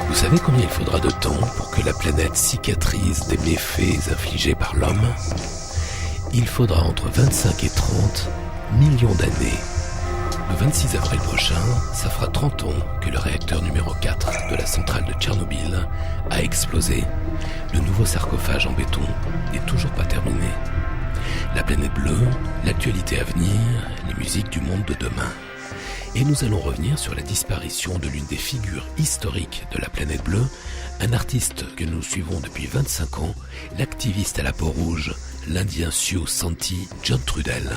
Vous savez combien il faudra de temps pour que la planète cicatrise des méfaits infligés par l'homme ? Il faudra entre 25 et 30 millions d'années. Le 26 avril prochain, ça fera 30 ans que le réacteur numéro 4 de la centrale de Tchernobyl a explosé. Le nouveau sarcophage en béton n'est toujours pas terminé. La planète bleue, l'actualité à venir, les musiques du monde de demain. Et nous allons revenir sur la disparition de l'une des figures historiques de la planète bleue, un artiste que nous suivons depuis 25 ans, l'activiste à la peau rouge, l'Indien Sioux Santi John Trudell.